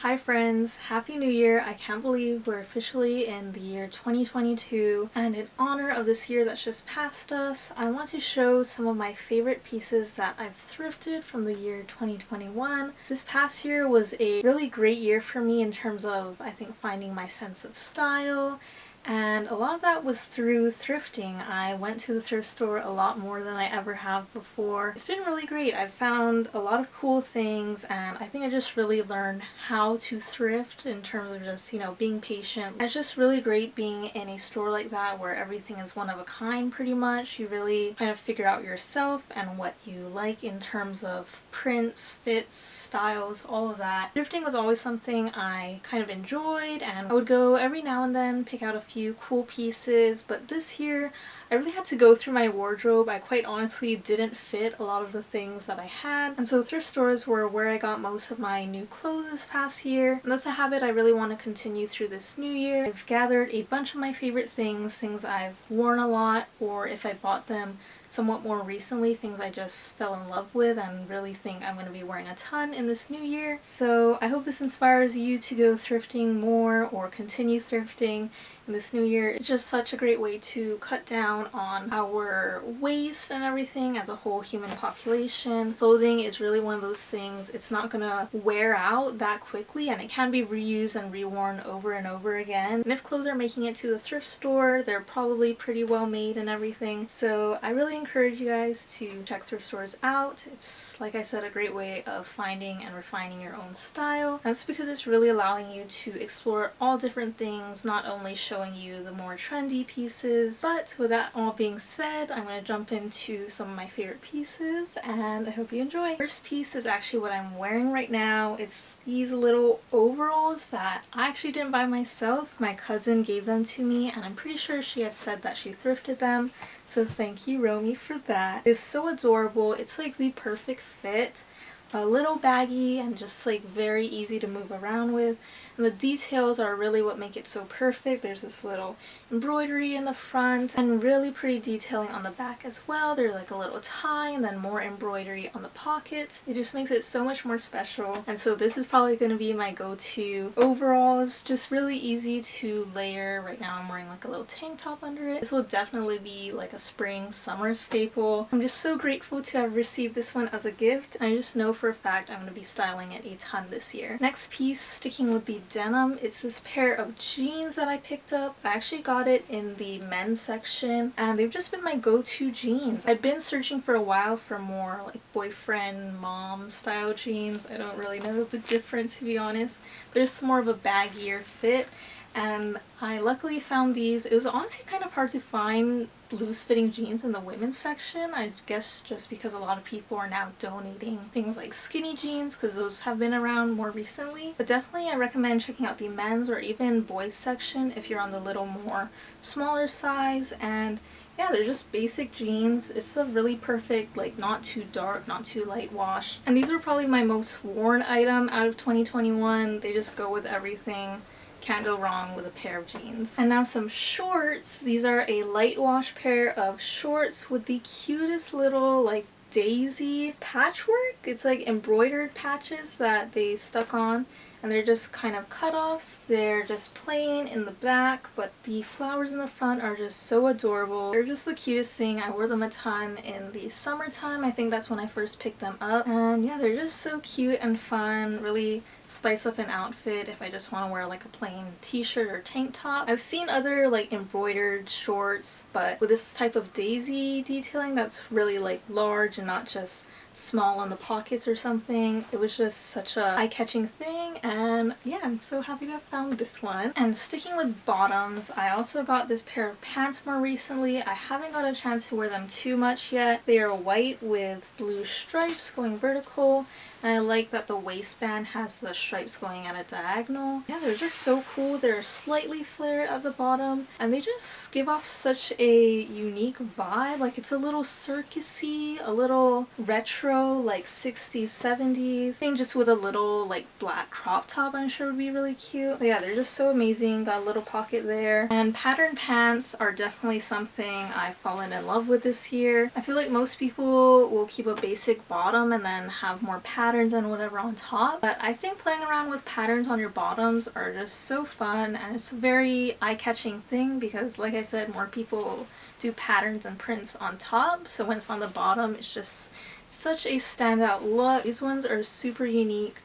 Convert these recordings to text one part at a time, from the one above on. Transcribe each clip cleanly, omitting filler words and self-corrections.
Hi friends, Happy New Year! I can't believe we're officially in the year 2022, and in honor of this year that's just passed us, I want to show some of my favorite pieces that I've thrifted from the year 2021. This past year was a really great year for me in terms of, I think, finding my sense of style, and a lot of that was through thrifting. I went to the thrift store a lot more than I ever have before. It's been really great. I've found a lot of cool things, and I think I just really learned how to thrift in terms of just, being patient. It's just really great being in a store like that where everything is one of a kind pretty much. You really kind of figure out yourself and what you like in terms of prints, fits, styles, all of that. Thrifting was always something I kind of enjoyed, and I would go every now and then pick out a few cool pieces, but this year I really had to go through my wardrobe. I quite honestly didn't fit a lot of the things that I had, and so thrift stores were where I got most of my new clothes this past year, and that's a habit I really want to continue through this new year. I've gathered a bunch of my favorite things I've worn a lot, or if I bought them somewhat more recently, things I just fell in love with and really think I'm going to be wearing a ton in this new year. So I hope this inspires you to go thrifting more or continue thrifting in this new year. It's just such a great way to cut down on our waste and everything as a whole human population. Clothing is really one of those things, it's not gonna wear out that quickly, and it can be reused and reworn over and over again. And if clothes are making it to the thrift store, they're probably pretty well made and everything. So I really encourage you guys to check thrift stores out. It's, like I said, a great way of finding and refining your own style. That's because it's really allowing you to explore all different things, not only showing you the more trendy pieces. But with that all being said, I'm going to jump into some of my favorite pieces, and I hope you enjoy. First piece is actually what I'm wearing right now. It's these little overalls that I actually didn't buy myself. My cousin gave them to me, and I'm pretty sure she had said that she thrifted them, so thank you, Romy, for that. It's so adorable. It's like the perfect fit. A little baggy and just like very easy to move around with, and the details are really what make it so perfect. There's this little embroidery in the front and really pretty detailing on the back as well. There's like a little tie and then more embroidery on the pockets. It just makes it so much more special, and so this is probably going to be my go-to overalls. Just really easy to layer. Right now I'm wearing like a little tank top under it. This will definitely be like a spring summer staple. I'm just so grateful to have received this one as a gift. I just know for a fact I'm going to be styling it a ton this year. Next piece, sticking with the denim, it's this pair of jeans that I picked up. I actually got it in the men's section, and they've just been my go-to jeans. I've been searching for a while for more like boyfriend, mom style jeans. I don't really know the difference, to be honest, but it's more of a baggier fit, and I luckily found these. It was honestly kind of hard to find loose-fitting jeans in the women's section. I guess just because a lot of people are now donating things like skinny jeans, because those have been around more recently. But definitely I recommend checking out the men's or even boys section if you're on the little more smaller size. And yeah, they're just basic jeans. It's a really perfect, like, not too dark, not too light wash. And these are probably my most worn item out of 2021. They just go with everything. Can't go wrong with a pair of jeans. And now some shorts. These are a light wash pair of shorts with the cutest little like daisy patchwork. It's like embroidered patches that they stuck on, and they're just kind of cut-offs. They're just plain in the back, but the flowers in the front are just so adorable. They're just the cutest thing. I wore them a ton in the summertime. I think that's when I first picked them up. And yeah, they're just so cute and fun. Really spice up an outfit if I just want to wear like a plain t-shirt or tank top. I've seen other like embroidered shorts, but with this type of daisy detailing that's really like large and not just small on the pockets or something. It was just such a eye-catching thing, and yeah, I'm so happy to have found this one. And sticking with bottoms, I also got this pair of pants more recently. I haven't got a chance to wear them too much yet. They are white with blue stripes going vertical, and I like that the waistband has the stripes going at a diagonal. Yeah, they're just so cool. They're slightly flared at the bottom, and they just give off such a unique vibe. Like, it's a little circusy, a little retro, like 60s, 70s thing, just with a little like black crop top I'm sure would be really cute. But yeah, they're just so amazing. Got a little pocket there. And pattern pants are definitely something I've fallen in love with this year. I feel like most people will keep a basic bottom and then have more pattern patterns and whatever on top, but I think playing around with patterns on your bottoms are just so fun, and it's a very eye-catching thing because, like I said, more people do patterns and prints on top, so when it's on the bottom it's just such a standout look. These ones are super unique,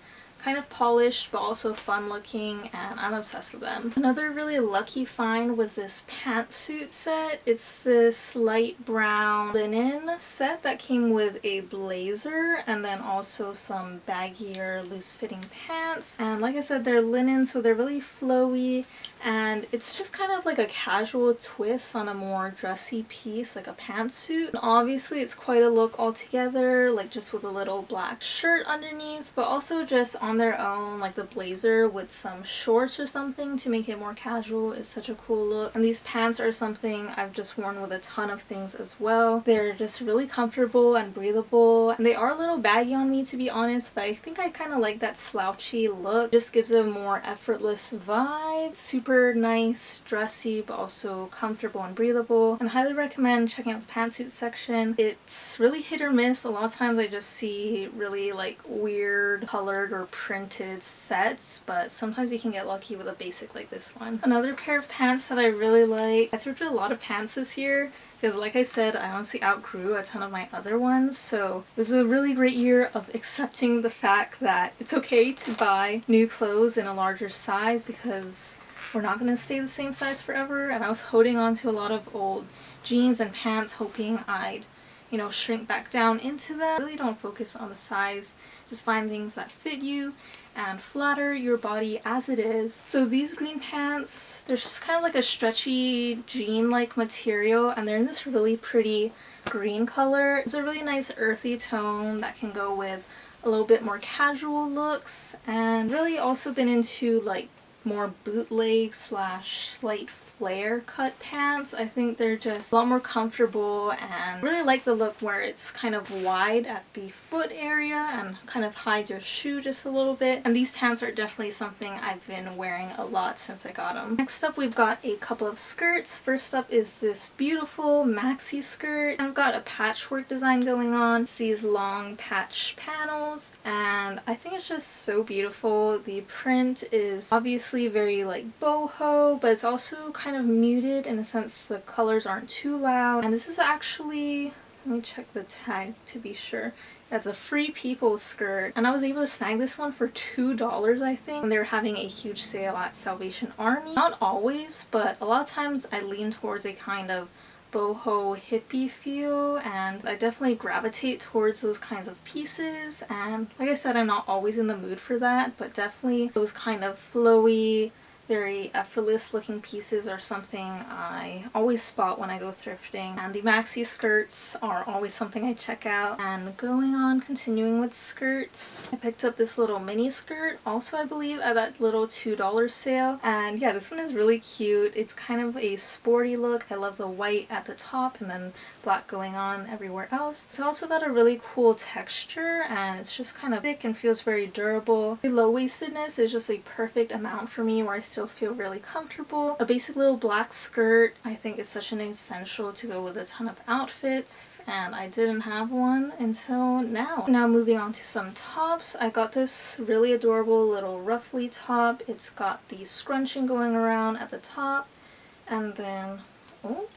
kind of polished but also fun looking, and I'm obsessed with them. Another really lucky find was this pantsuit set. It's this light brown linen set that came with a blazer and then also some baggier loose fitting pants, and like I said, they're linen, so they're really flowy, and it's just kind of like a casual twist on a more dressy piece like a pantsuit. And obviously it's quite a look altogether, like just with a little black shirt underneath, but also just on their own, like the blazer with some shorts or something to make it more casual is such a cool look. And these pants are something I've just worn with a ton of things as well. They're just really comfortable and breathable, and they are a little baggy on me to be honest, but I think I kind of like that slouchy look. It just gives a more effortless vibe. Super nice, dressy, but also comfortable and breathable, and highly recommend checking out the pantsuit section. It's really hit or miss. A lot of times I just see really like weird colored or printed sets, but sometimes you can get lucky with a basic like this one. Another pair of pants that I really like, I thrifted a lot of pants this year because, like I said, I honestly outgrew a ton of my other ones, so it was a really great year of accepting the fact that it's okay to buy new clothes in a larger size because we're not going to stay the same size forever. And I was holding on to a lot of old jeans and pants hoping I'd, you know, shrink back down into them. Really don't focus on the size, just find things that fit you and flatter your body as it is. So these green pants, they're just kind of like a stretchy jean-like material, and they're in this really pretty green color. It's a really nice earthy tone that can go with a little bit more casual looks, and really also been into like more bootleg slash slight flare cut pants. I think they're just a lot more comfortable, and really like the look where it's kind of wide at the foot area and kind of hides your shoe just a little bit, and these pants are definitely something I've been wearing a lot since I got them. Next up we've got a couple of skirts. First up is this beautiful maxi skirt. I've got a patchwork design going on. It's these long patch panels, and I think it's just so beautiful. The print is obviously very like boho, but it's also kind of muted in a sense the colors aren't too loud. And this is actually, let me check the tag to be sure. That's a Free People skirt, and I was able to snag this one for $2 I think, and they were having a huge sale at Salvation Army. Not always, but a lot of times I lean towards a kind of boho hippie feel, and I definitely gravitate towards those kinds of pieces. And like I said, I'm not always in the mood for that, but definitely those kind of flowy, very effortless looking pieces are something I always spot when I go thrifting, and the maxi skirts are always something I check out. And going on, continuing with skirts, I picked up this little mini skirt, also I believe at that little $2 sale, and yeah, this one is really cute. It's kind of a sporty look. I love the white at the top and then black going on everywhere else. It's also got a really cool texture, and it's just kind of thick and feels very durable. The low-waistedness is just a perfect amount for me where I still feel really comfortable. A basic little black skirt I think is such an essential to go with a ton of outfits, and I didn't have one until now. Now moving on to some tops, I got this really adorable little ruffly top. It's got the scrunching going around at the top, and then, oh,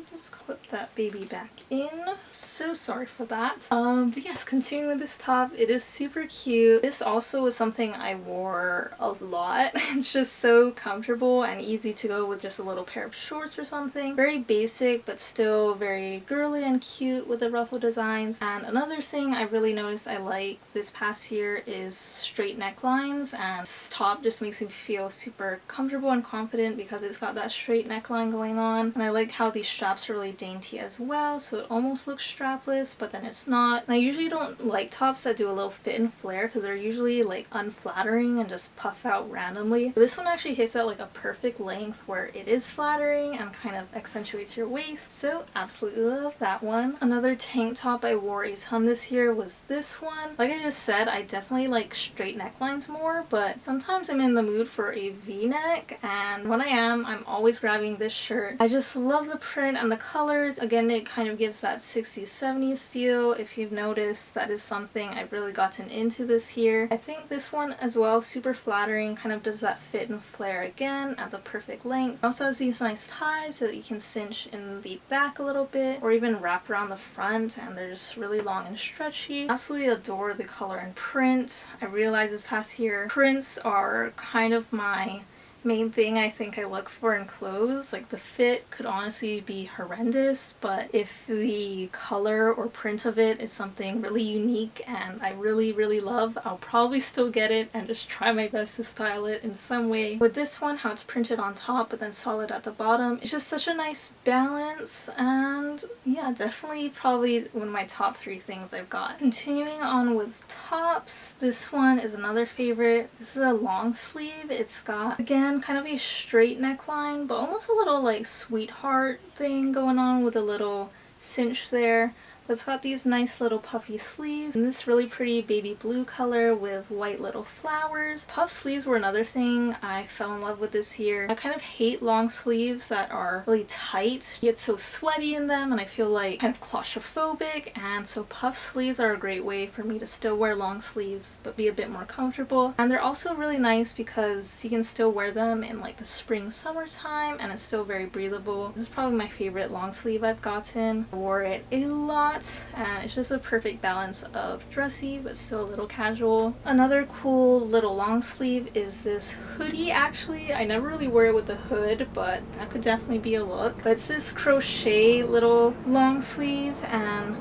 just clip that baby back in. So sorry for that. But yes, continuing with this top, it is super cute. This also is something I wore a lot. It's just so comfortable and easy to go with just a little pair of shorts or something. Very basic, but still very girly and cute with the ruffle designs. And another thing I really noticed I like this past year is straight necklines, and this top just makes me feel super comfortable and confident because it's got that straight neckline going on. And I like how these straps are really dainty as well, so it almost looks strapless, but then it's not. And I usually don't like tops that do a little fit and flare because they're usually like unflattering and just puff out randomly. But this one actually hits at like a perfect length where it is flattering and kind of accentuates your waist, so absolutely love that one. Another tank top I wore a ton this year was this one. Like I just said, I definitely like straight necklines more, but sometimes I'm in the mood for a v-neck, and when I am, I'm always grabbing this shirt. I just love the print. and the colors, again, it kind of gives that 60s 70s feel. If you've noticed, that is something I've really gotten into this year. I think this one as well, super flattering, kind of does that fit and flare again at the perfect length. It also has these nice ties so that you can cinch in the back a little bit or even wrap around the front, and they're just really long and stretchy. Absolutely adore the color and print. I realized this past year prints are kind of my main thing I think I look for in clothes. Like, the fit could honestly be horrendous, but if the color or print of it is something really unique and I really love, I'll probably still get it and just try my best to style it in some way. With this one, how it's printed on top but then solid at the bottom, it's just such a nice balance, and yeah, definitely probably one of my top 3 things I've got. Continuing on with tops, this one is another favorite. This is a long sleeve. It's got, again, kind of a straight neckline, but almost a little like sweetheart thing going on with a little cinch there. But it's got these nice little puffy sleeves in this really pretty baby blue color with white little flowers. Puff sleeves were another thing I fell in love with this year. I kind of hate long sleeves that are really tight. You get so sweaty in them and I feel like kind of claustrophobic, and so puff sleeves are a great way for me to still wear long sleeves but be a bit more comfortable. And they're also really nice because you can still wear them in like the spring summertime and it's still very breathable. This is probably my favorite long sleeve I've gotten. I wore it a lot and it's just a perfect balance of dressy but still a little casual. Another cool little long sleeve is this hoodie. Actually, I never really wear it with the hood, but that could definitely be a look. But it's this crochet little long sleeve, and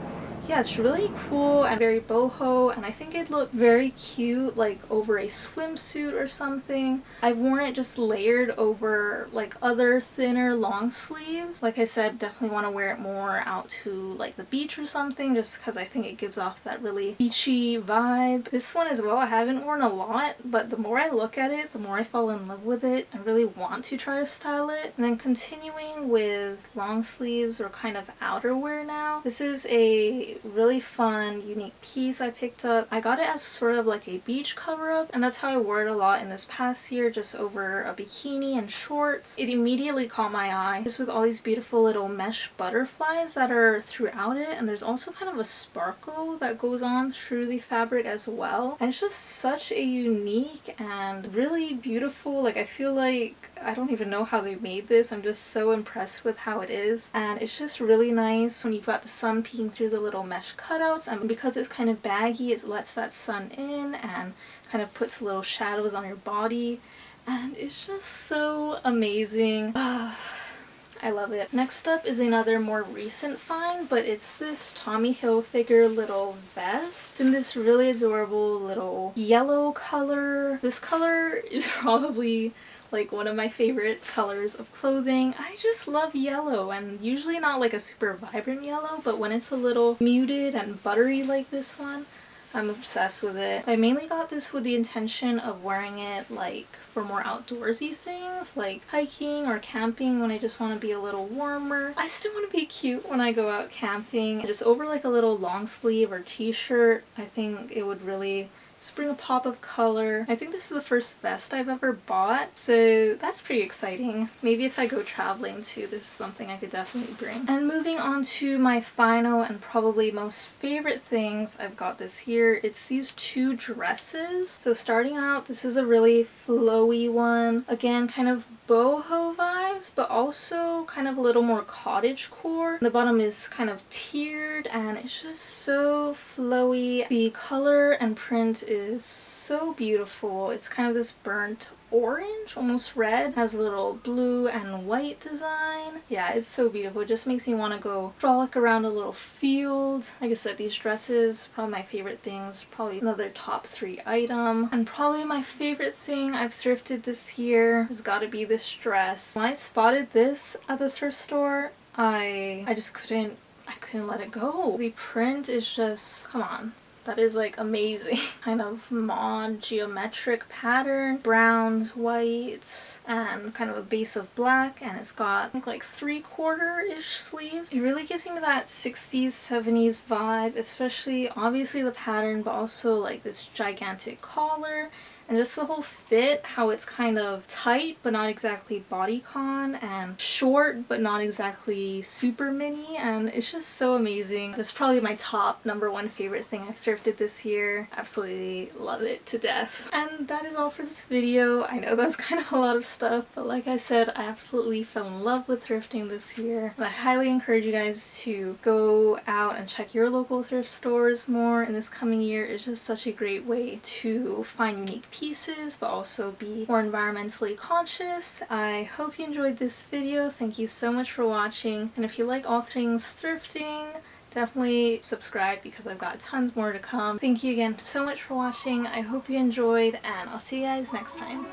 yeah, it's really cool and very boho, and I think it'd look very cute like over a swimsuit or something. I've worn it just layered over like other thinner long sleeves. Like I said, definitely want to wear it more out to like the beach or something, just because I think it gives off that really beachy vibe. This one as well, I haven't worn a lot, but the more I look at it, the more I fall in love with it and really want to try to style it. And then continuing with long sleeves or kind of outerwear now, this is a really fun, unique piece I picked up. I got it as sort of like a beach cover-up, and that's how I wore it a lot in this past year, just over a bikini and shorts. It immediately caught my eye, just with all these beautiful little mesh butterflies that are throughout it, and there's also kind of a sparkle that goes on through the fabric as well. And it's just such a unique and really beautiful, like I feel like I don't even know how they made this. I'm just so impressed with how it is, and it's just really nice when you've got the sun peeking through the little mesh cutouts, and because it's kind of baggy, it lets that sun in and kind of puts little shadows on your body, and it's just so amazing. I love it. Next up is another more recent find, but it's this Tommy Hilfiger little vest. It's in this really adorable little yellow color. This color is probably like one of my favorite colors of clothing. I just love yellow, and usually not like a super vibrant yellow, but when it's a little muted and buttery like this one, I'm obsessed with it. I mainly got this with the intention of wearing it like for more outdoorsy things like hiking or camping when I just want to be a little warmer. I still want to be cute when I go out camping. Just over like a little long sleeve or t-shirt, I think it would really just bring a pop of color. I think this is the first vest I've ever bought, so that's pretty exciting. Maybe if I go traveling too, this is something I could definitely bring. And moving on to my final and probably most favorite things I've got this year, it's these 2 dresses. So starting out, this is a really flowy one. Again, kind of boho vibes, but also kind of a little more cottagecore. The bottom is kind of tiered and it's just so flowy. The color and print is so beautiful. It's kind of this burnt orange, almost red, has a little blue and white design. Yeah, it's so beautiful. It just makes me want to go frolic around a little field. Like I said, these dresses, probably my favorite things, probably another top 3 item. And probably my favorite thing I've thrifted this year has got to be this dress. When I spotted this at the thrift store, I just couldn't let it go. The print is just, come on. That is like amazing. Kind of mod geometric pattern, browns, whites, and kind of a base of black, and it's got I think like 3/4-ish sleeves. It really gives me that 60s, 70s vibe, especially obviously the pattern, but also like this gigantic collar And just the whole fit, how it's kind of tight but not exactly bodycon, and short but not exactly super mini, and it's just so amazing. This is probably my top #1 favorite thing I've thrifted this year. Absolutely love it to death. And that is all for this video. I know that's kind of a lot of stuff, but like I said, I absolutely fell in love with thrifting this year. And I highly encourage you guys to go out and check your local thrift stores more in this coming year. It's just such a great way to find unique pieces but also be more environmentally conscious. I hope you enjoyed this video. Thank you so much for watching, and if you like all things thrifting, definitely subscribe because I've got tons more to come. Thank you again so much for watching. I hope you enjoyed, and I'll see you guys next time.